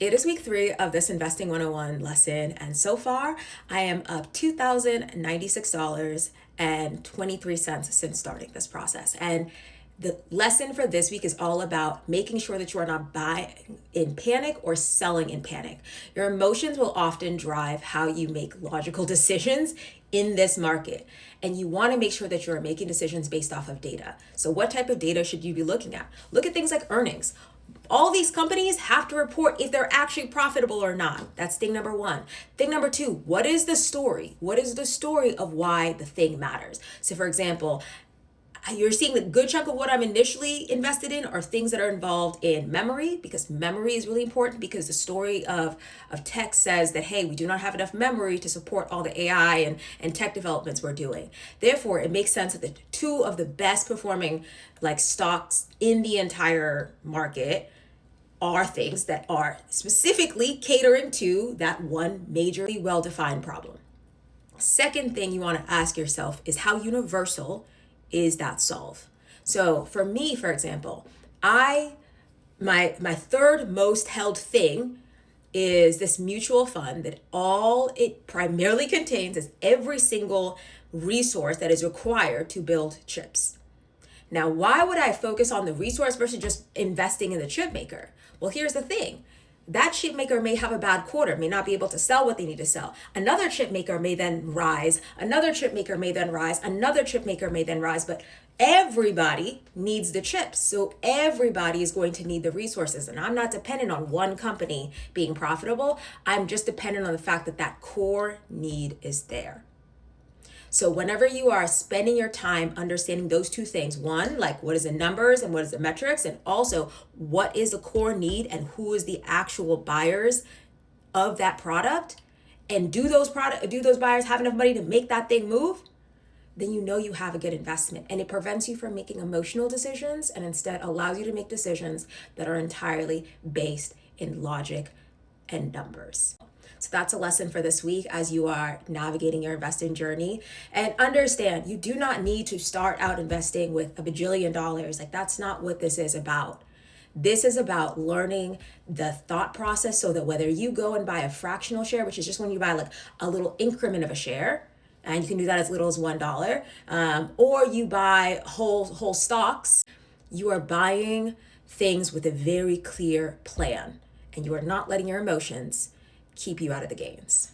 It is week 3 of this Investing 101 lesson, and so far I am up $2,096.23 since starting this process. And the lesson for this week is all about making sure that you are not buying in panic or selling in panic. Your emotions will often drive how you make logical decisions in this market. And you want to make sure that you are making decisions based off of data. So what type of data should you be looking at? Look at things like earnings. All these companies have to report if they're actually profitable or not. That's thing number 1. Thing number 2, what is the story? What is the story of why the thing matters? So for example, you're seeing the good chunk of what I'm initially invested in are things that are involved in memory, because memory is really important, because the story of tech says that, hey, we do not have enough memory to support all the AI and tech developments we're doing. Therefore, it makes sense that the 2 of the best performing stocks in the entire market are things that are specifically catering to that one majorly well-defined problem. Second thing you want to ask yourself is, how universal is that solve? So for me, for example, my third most held thing is this mutual fund that all it primarily contains is every single resource that is required to build chips. Now, why would I focus on the resource versus just investing in the chip maker? Well, here's the thing. That chip maker may have a bad quarter, may not be able to sell what they need to sell. Another chip maker may then rise. Another chip maker may then rise. Another chip maker may then rise. But everybody needs the chips. So everybody is going to need the resources. And I'm not dependent on one company being profitable. I'm just dependent on the fact that that core need is there. So whenever you are spending your time understanding those 2 things, one, like what is the numbers and what is the metrics, and also what is the core need and who is the actual buyers of that product, and do those buyers have enough money to make that thing move, then you know you have a good investment, and it prevents you from making emotional decisions and instead allows you to make decisions that are entirely based in logic and numbers. So that's a lesson for this week as you are navigating your investing journey. And understand, you do not need to start out investing with $1 bajillion. That's not what this is about. This is about learning the thought process so that whether you go and buy a fractional share, which is just when you buy a little increment of a share, and you can do that as little as $1, or you buy whole stocks, you are buying things with a very clear plan, and you are not letting your emotions keep you out of the gains.